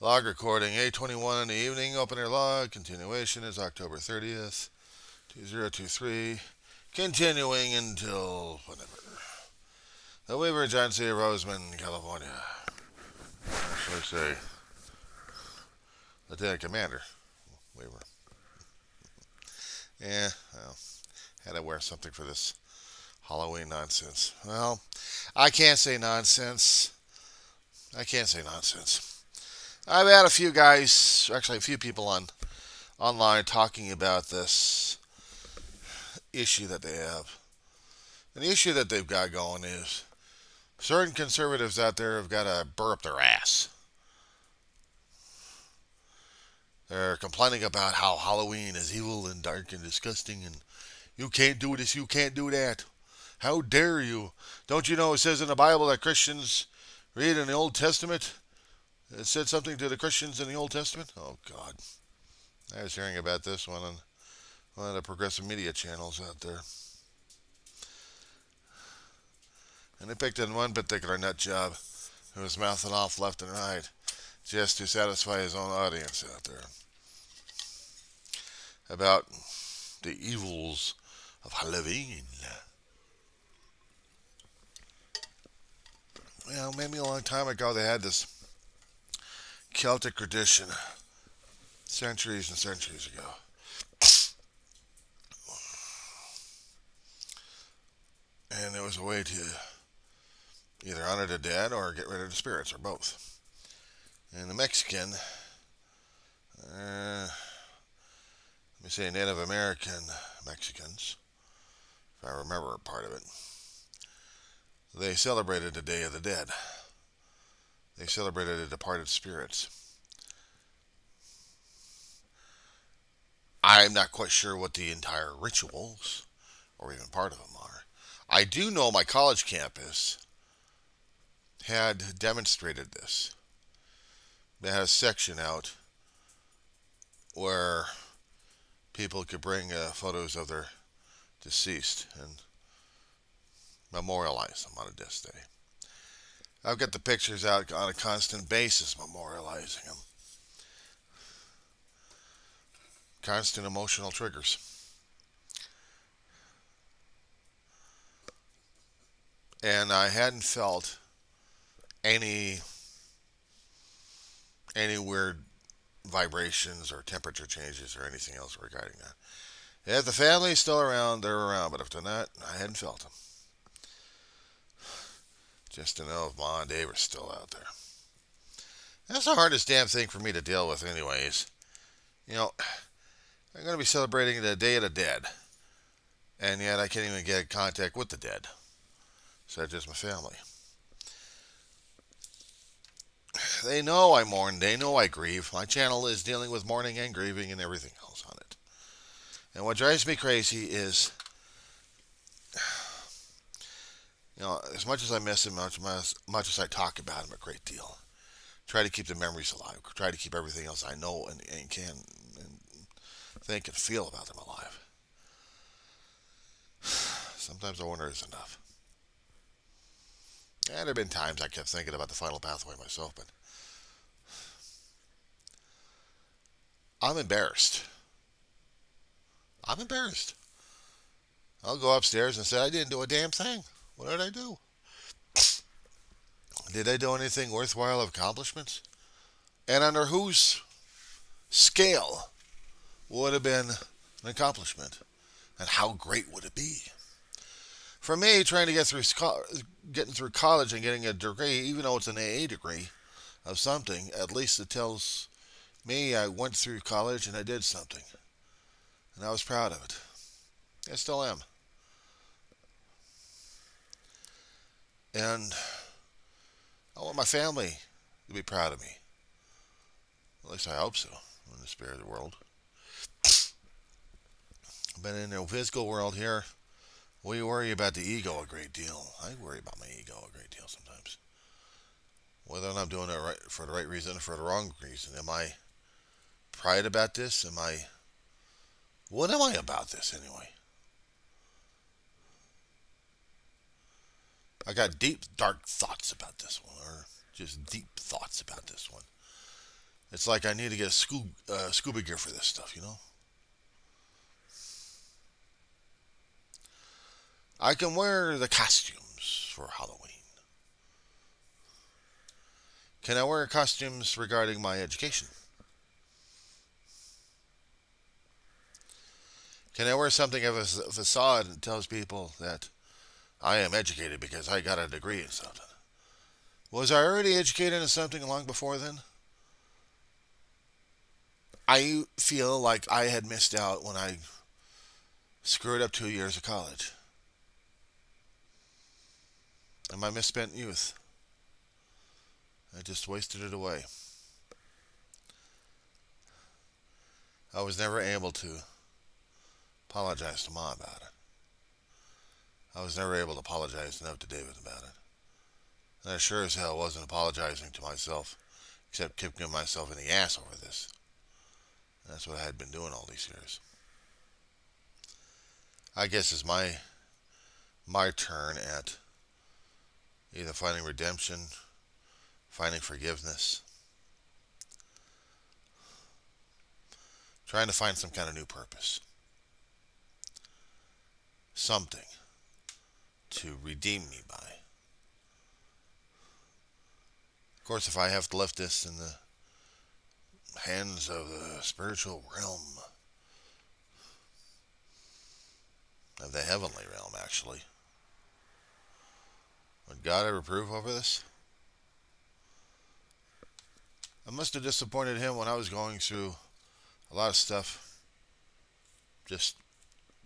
Log recording 8:21 in the evening. Opener log. Continuation is October 30th, 2023. Continuing until whenever. The Weaver Agency of Roseman, California. Or should I say, Lieutenant Commander Weaver. Yeah, well, had to wear something for this Halloween nonsense. Well, I can't say nonsense. I can't say nonsense. I've had a few guys, actually a few people online talking about this issue that they have. And the issue that they've got going is certain conservatives out there have got to burr up their ass. They're complaining about how Halloween is evil and dark and disgusting and you can't do this, you can't do that. How dare you? Don't you know it says in the Bible that Christians read in the Old Testament? It said something to the Christians in the Old Testament? Oh, God. I was hearing about this one on one of the progressive media channels out there. And they picked in one particular nut job who was mouthing off left and right just to satisfy his own audience out there about the evils of Halloween. Well, maybe a long time ago they had this Celtic tradition, centuries and centuries ago. And it was a way to either honor the dead or get rid of the spirits, or both. And the Mexican, let me say Native American Mexicans, if I remember part of it, they celebrated the Day of the Dead. They celebrated the departed spirits. I'm not quite sure what the entire rituals, or even part of them, are. I do know my college campus had demonstrated this. They had a section out where people could bring photos of their deceased and memorialize them on a death day. I've got the pictures out on a constant basis memorializing them. Constant emotional triggers. And I hadn't felt any weird vibrations or temperature changes or anything else regarding that. If the family's still around, they're around, but if they're not, I hadn't felt them. Just to know if Ma and Dave are still out there. That's the hardest damn thing for me to deal with, anyways. You know, I'm going to be celebrating the Day of the Dead, and yet I can't even get in contact with the dead. So that's just my family. They know I mourn. They know I grieve. My channel is dealing with mourning and grieving and everything else on it. And what drives me crazy is, as much as I miss him, much as I talk about him a great deal, try to keep the memories alive. Try to keep everything else I know and can and think and feel about them alive. Sometimes I wonder if it's enough. And there have been times I kept thinking about the final pathway myself, but I'm embarrassed. I'm embarrassed. I'll go upstairs and say, I didn't do a damn thing. What did I do? Did I do anything worthwhile of accomplishments? And under whose scale would have been an accomplishment? And how great would it be? For me, trying to getting through college and getting a degree, even though it's an AA degree of something, at least it tells me I went through college and I did something. And I was proud of it. I still am. And I want my family to be proud of me. At least I hope so, in the spirit of the world. But in the physical world here, we worry about the ego a great deal. I worry about my ego a great deal sometimes. Whether I'm doing it right for the right reason or for the wrong reason. Am I pride about this? What am I about this anyway? I got deep, dark thoughts about this one, or just deep thoughts about this one. It's like I need to get scuba gear for this stuff, you know? I can wear the costumes for Halloween. Can I wear costumes regarding my education? Can I wear something of a facade that tells people that I am educated because I got a degree in something? Was I already educated in something long before then? I feel like I had missed out when I screwed up 2 years of college. And my misspent youth. I just wasted it away. I was never able to apologize to Mom about it. I was never able to apologize enough to David about it. And I sure as hell wasn't apologizing to myself, except kicking myself in the ass over this. And that's what I had been doing all these years. I guess it's my turn at either finding redemption, finding forgiveness, trying to find some kind of new purpose. Something to redeem me by. Of course, if I have to lift this in the hands of the spiritual realm, of the heavenly realm, actually, would God ever approve over this? I must have disappointed him when I was going through a lot of stuff, just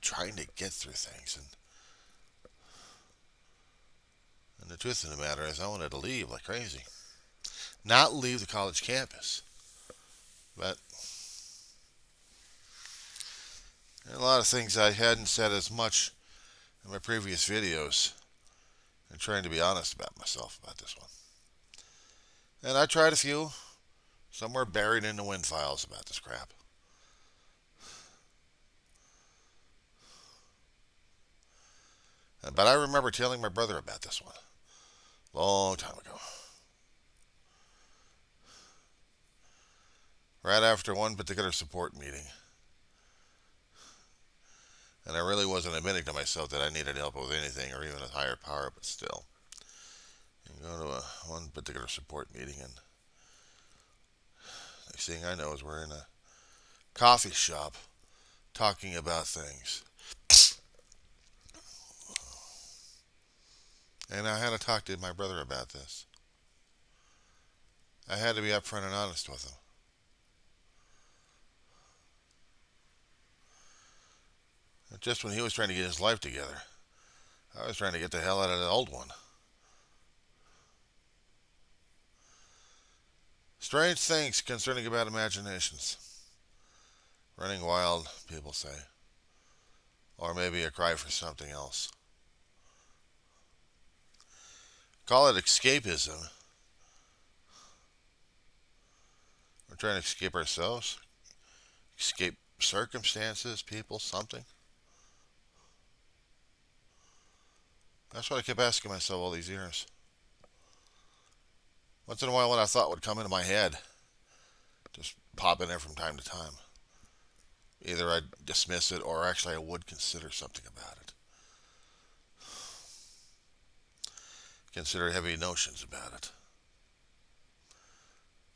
trying to get through things. And the truth of the matter is I wanted to leave like crazy. Not leave the college campus, but there are a lot of things I hadn't said as much in my previous videos, and trying to be honest about myself about this one. And I tried a few, somewhere buried in the wind files about this crap. But I remember telling my brother about this one a long time ago. Right after one particular support meeting. And I really wasn't admitting to myself that I needed help with anything or even a higher power, but still. You go to one particular support meeting, and next thing I know is we're in a coffee shop talking about things. And I had to talk to my brother about this. I had to be upfront and honest with him. Just when he was trying to get his life together, I was trying to get the hell out of the old one. Strange things concerning about imaginations. Running wild, people say. Or maybe a cry for something else. Call it escapism. We're trying to escape ourselves, escape circumstances, people, something. That's what I kept asking myself all these years. Once in a while, when I thought would come into my head, just pop in there from time to time. Either I'd dismiss it or actually I would consider something about it. Consider heavy notions about it.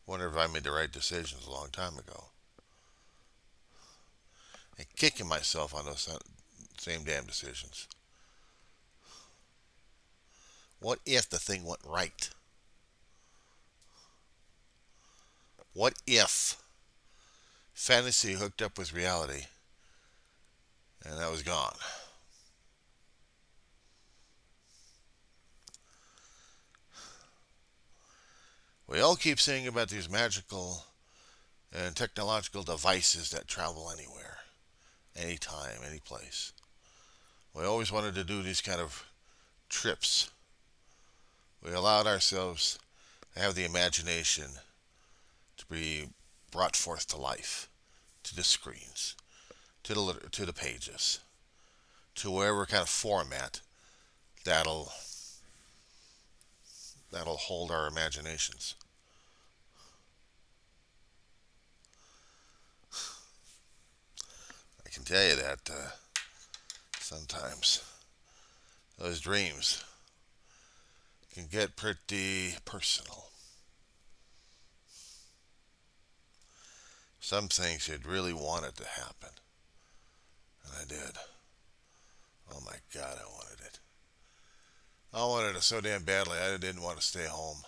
Wonder if I made the right decisions a long time ago. And kicking myself on those same damn decisions. What if the thing went right? What if fantasy hooked up with reality and that was gone? We all keep saying about these magical and technological devices that travel anywhere, anytime, any place. We always wanted to do these kind of trips. We allowed ourselves to have the imagination to be brought forth to life, to the screens, to the pages, to whatever kind of format that'll hold our imaginations. tell you that sometimes those dreams can get pretty personal. Some things you'd really wanted to happen, and I did. Oh my God, I wanted it. I wanted it so damn badly, I didn't want to stay home.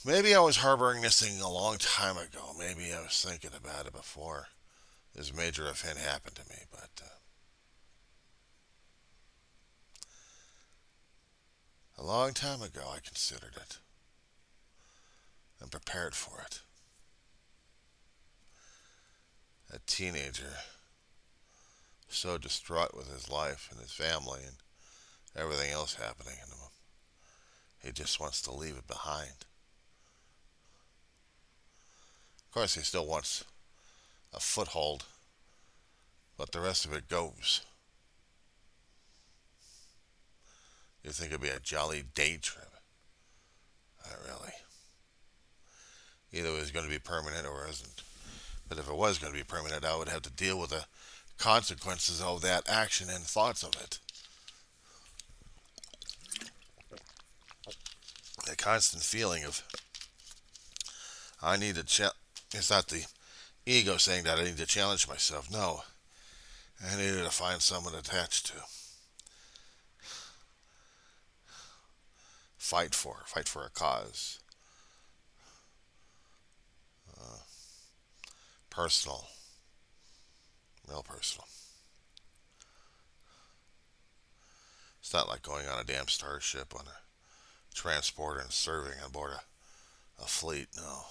Maybe I was harboring this thing a long time ago. Maybe I was thinking about it before this major event happened to me, but a long time ago I considered it and prepared for it. A teenager, so distraught with his life and his family and everything else happening to him. He just wants to leave it behind. Of course, he still wants a foothold, but the rest of it goes. You think it'd be a jolly day trip? Not really. Either it was going to be permanent or it isn't. But if it was going to be permanent, I would have to deal with the consequences of that action and thoughts of it. The constant feeling of I need to it's not the ego saying that I need to challenge myself. No, I needed to find someone attached to. Fight for a cause. Personal, real personal. It's not like going on a damn starship on a transporter and serving on board a fleet. No.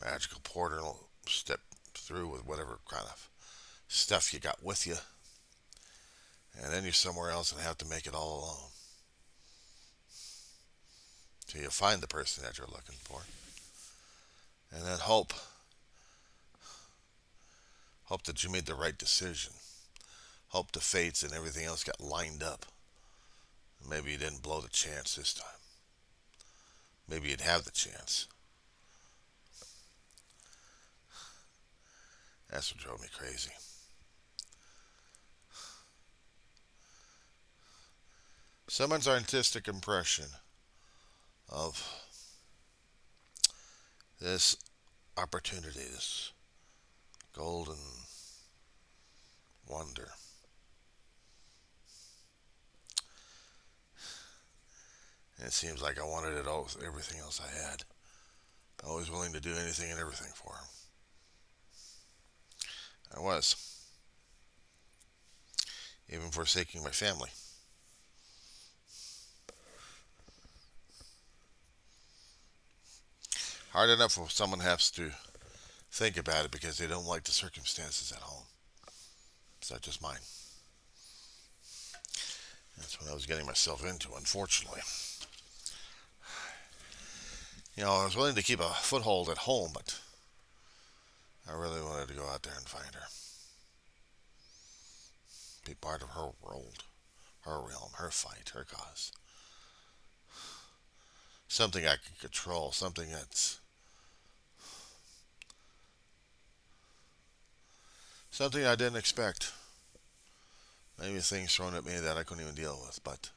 Magical portal, step through with whatever kind of stuff you got with you, and then you're somewhere else and have to make it all alone. Till you find the person that you're looking for. And then hope that you made the right decision. Hope the fates and everything else got lined up. Maybe you didn't blow the chance this time. Maybe you'd have the chance. That's what drove me crazy. Someone's artistic impression of this opportunity, this golden wonder. And it seems like I wanted it all, everything else I had. Always willing to do anything and everything for him. I was. Even forsaking my family. Hard enough if someone has to think about it because they don't like the circumstances at home. It's not just mine. That's what I was getting myself into, unfortunately. You know, I was willing to keep a foothold at home, but I really wanted to go out there and find her. Be part of her world, her realm, her fight, her cause. Something I can control, something that's something I didn't expect. Maybe things thrown at me that I couldn't even deal with, but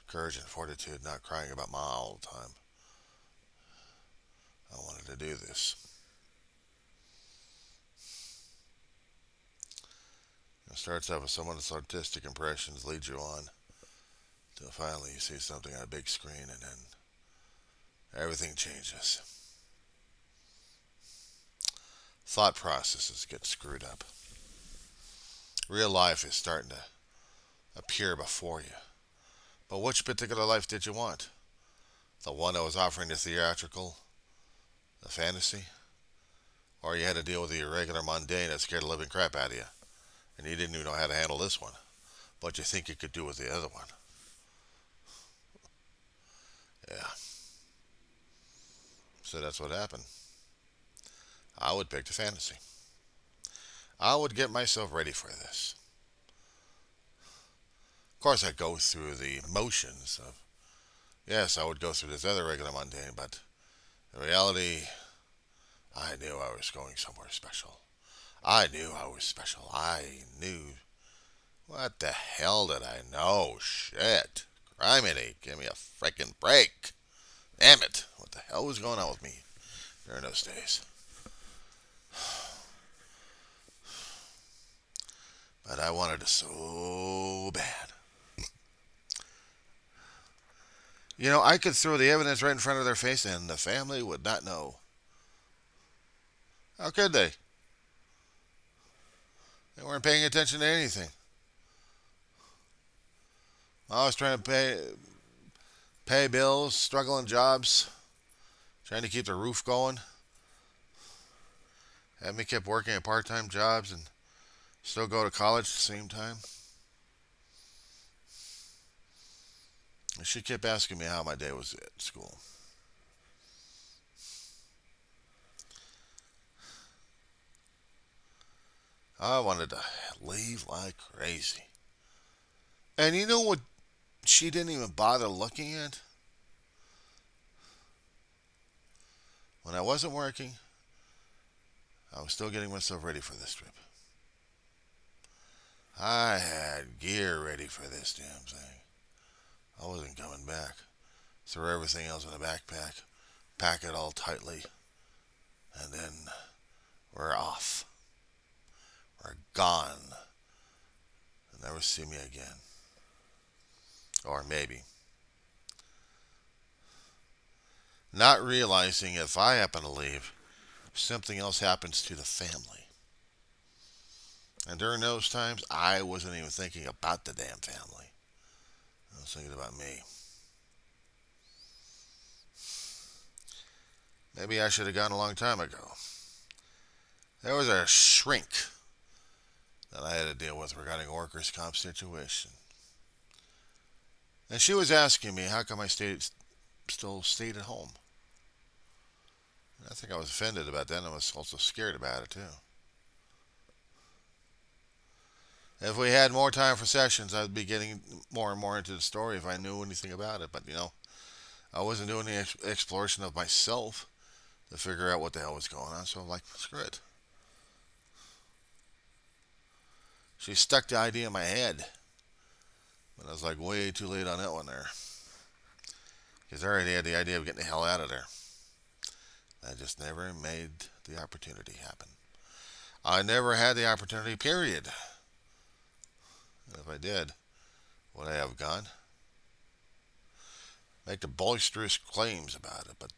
courage and fortitude, not crying about Ma all the time. I wanted to do this. It starts out with someone's artistic impressions, leads you on, till finally you see something on a big screen, and then everything changes. Thought processes get screwed up. Real life is starting to appear before you. But which particular life did you want? The one that was offering the theatrical, the fantasy? Or you had to deal with the irregular mundane that scared the living crap out of you, and you didn't even know how to handle this one, but you think you could do with the other one? Yeah. So that's what happened. I would pick the fantasy. I would get myself ready for this. Of course, I go through the motions of Yes, I would go through this other regular mundane, but in reality, I knew I was going somewhere special. I knew I was special. I knew. What the hell did I know? Shit. Criminy. Give me a freaking break. Damn it. What the hell was going on with me during those days? But I wanted it so bad. You know, I could throw the evidence right in front of their face and the family would not know. How could they? They weren't paying attention to anything. I was trying to pay bills, struggling jobs, trying to keep the roof going. Had me kept working at part-time jobs and still go to college at the same time. And she kept asking me how my day was at school. I wanted to leave like crazy. And you know what she didn't even bother looking at? When I wasn't working, I was still getting myself ready for this trip. I had gear ready for this damn thing. I wasn't coming back. Throw everything else in a backpack, pack it all tightly, and then we're off. We're gone. You'll never see me again. Or maybe. Not realizing if I happen to leave, something else happens to the family. And during those times, I wasn't even thinking about the damn family. I was thinking about me. Maybe I should have gone a long time ago. There was a shrink that I had to deal with regarding a workers' comp situation. And she was asking me how come I still stayed at home. And I think I was offended about that, and I was also scared about it, too. If we had more time for sessions, I'd be getting more and more into the story if I knew anything about it. But, I wasn't doing the exploration of myself to figure out what the hell was going on, so I'm like, screw it. She stuck the idea in my head, but I was like way too late on that one there. Because I already had the idea of getting the hell out of there. I just never made the opportunity happen. I never had the opportunity, period. And if I did, would I have gone? Make the boisterous claims about it, but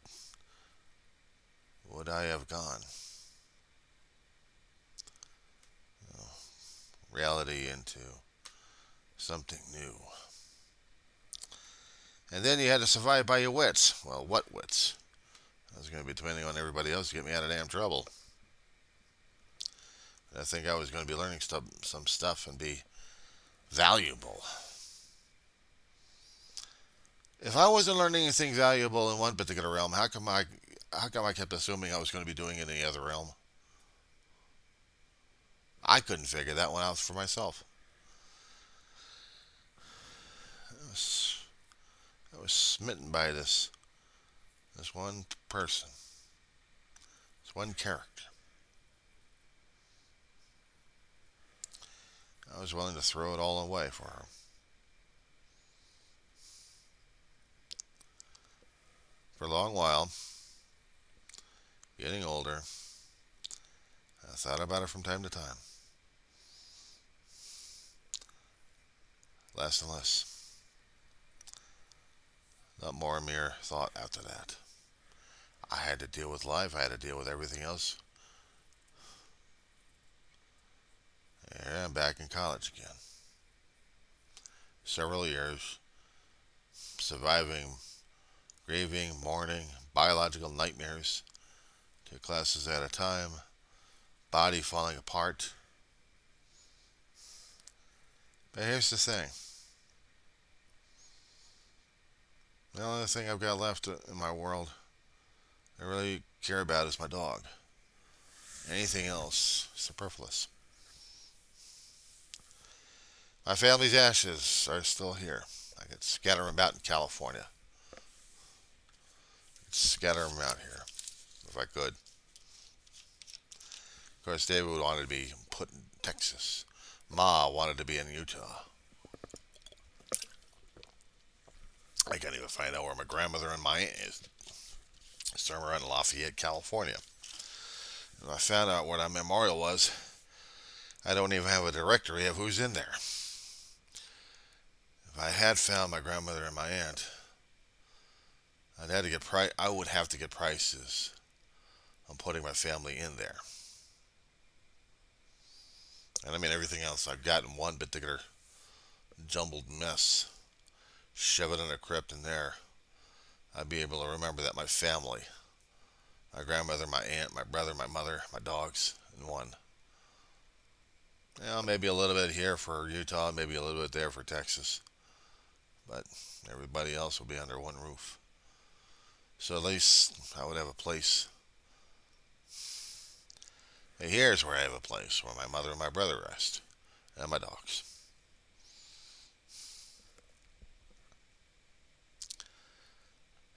would I have gone? Reality into something new. And then you had to survive by your wits. Well, what wits? I was going to be depending on everybody else to get me out of damn trouble. I think I was going to be learning some stuff and be valuable. If I wasn't learning anything valuable in one particular realm, how come I kept assuming I was going to be doing it in the other realm? I couldn't figure that one out for myself. I was smitten by this one person, this one character. I was willing to throw it all away for her. For a long while, getting older, I thought about it from time to time. Less and less. Not more mere thought after that. I had to deal with life. I had to deal with everything else. And I'm back in college again. Several years surviving, grieving, mourning, biological nightmares, 2 classes at a time, body falling apart. But here's the thing. The only thing I've got left in my world I really care about is my dog. Anything else is superfluous. My family's ashes are still here. I could scatter them about in California. scatter them out here if I could. Of course, David wanted to be put in Texas. Ma wanted to be in Utah. I can't even find out where my grandmother and my aunt is. Somewhere in Lafayette, California. And I found out where that memorial was. I don't even have a directory of who's in there. If I had found my grandmother and my aunt, I would have to get prices on putting my family in there. And I mean everything else I've got in one particular jumbled mess. Shove it in a crypt in there. I'd be able to remember that my family, my grandmother, my aunt, my brother, my mother, my dogs, in one. Maybe a little bit here for Utah, maybe a little bit there for Texas. But everybody else will be under one roof. So at least I would have a place. And here's where I have a place where my mother and my brother rest. And my dogs.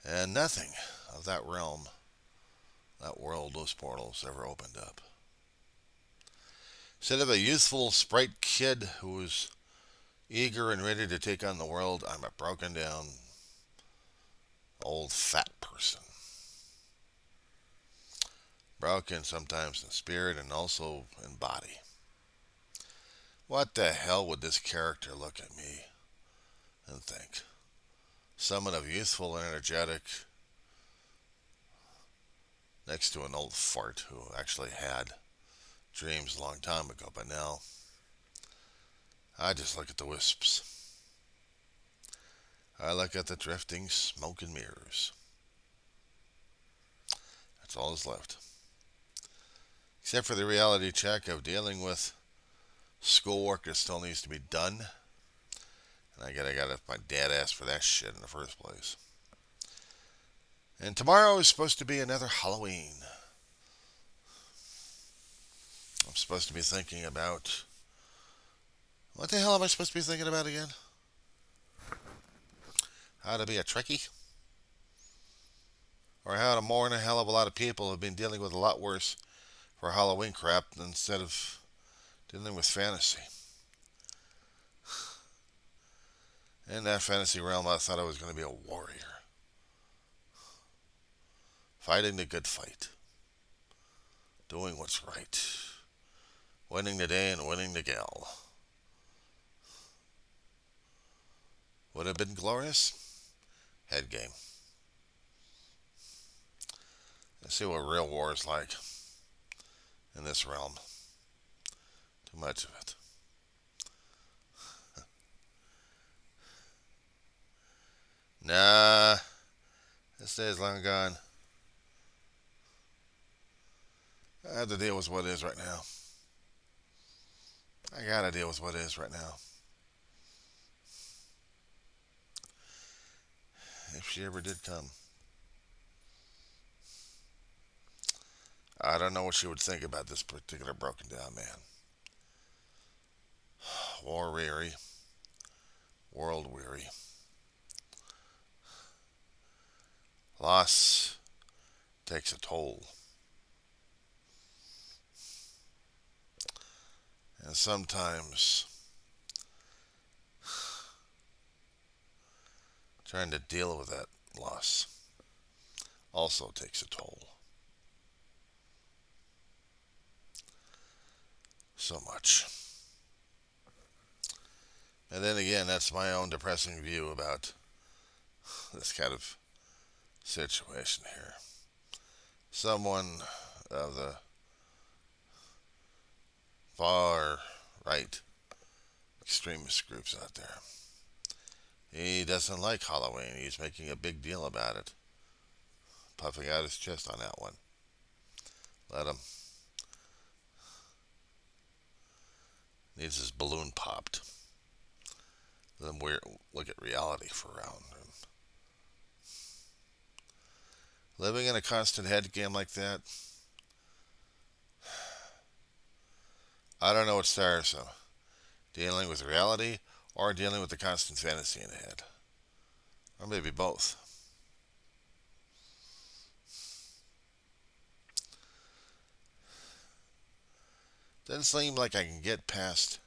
And nothing of that realm, that world, those portals ever opened up. Instead of a youthful sprite kid who was eager and ready to take on the world, I'm a broken down old fat person. Broken sometimes in spirit and also in body. What the hell would this character look at me and think? Someone of youthful and energetic next to an old fart who actually had dreams a long time ago, but now I just look at the wisps. I look at the drifting smoke and mirrors. That's all that's left. Except for the reality check of dealing with schoolwork that still needs to be done. And I got my dad asked for that shit in the first place. And tomorrow is supposed to be another Halloween. I'm supposed to be thinking about... What the hell am I supposed to be thinking about again? How to be a Trekkie? Or how to mourn a hell of a lot of people who have been dealing with a lot worse for Halloween crap instead of dealing with fantasy. In that fantasy realm, I thought I was going to be a warrior. Fighting the good fight. Doing what's right. Winning the day and winning the gal. Would have been glorious? Head game. Let's see what real war is like in this realm. Too much of it. Nah. This day is long gone. I have to deal with what is right now. I gotta deal with what is right now. If she ever did come. I don't know what she would think about this particular broken down man. War weary. World weary. Loss takes a toll. And sometimes trying to deal with that loss also takes a toll. So much. And then again, that's my own depressing view about this kind of situation here. Someone of the far right extremist groups out there. He doesn't like Halloween. He's making a big deal about it. Puffing out his chest on that one. Let him. Needs his balloon popped. Let him look at reality for around him. Living in a constant head game like that, I don't know what's tiresome. Dealing with reality or dealing with the constant fantasy in the head. Or maybe both. Doesn't seem like I can get past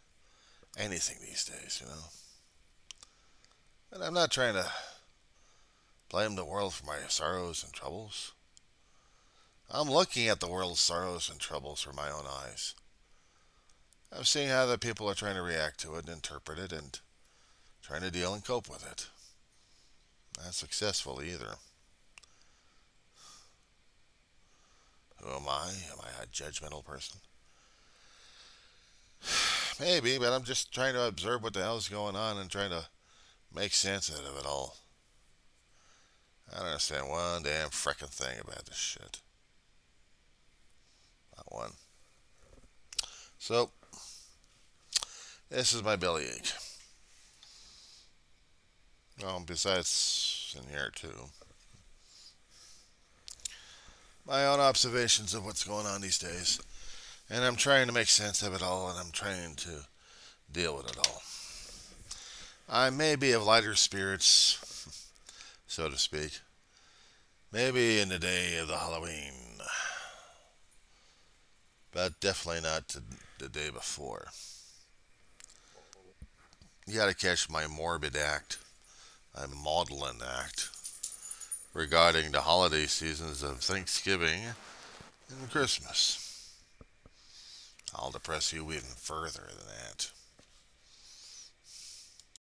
anything these days, you know. And I'm not trying to blame the world for my sorrows and troubles. I'm looking at the world's sorrows and troubles through my own eyes. I'm seeing how the people are trying to react to it and interpret it and trying to deal and cope with it. Not successful either. Who am I? Am I a judgmental person? Maybe, but I'm just trying to observe what the hell is going on and trying to make sense out of it all. I don't understand one damn frickin' thing about this shit. Not one. So, this is my bellyache. Well, besides in here too. My own observations of what's going on these days. And I'm trying to make sense of it all, and I'm trying to deal with it all. I may be of lighter spirits, so to speak. Maybe in the day of the Halloween. But definitely not the day before. You gotta catch my morbid act, my maudlin act, regarding the holiday seasons of Thanksgiving and Christmas. I'll depress you even further than that.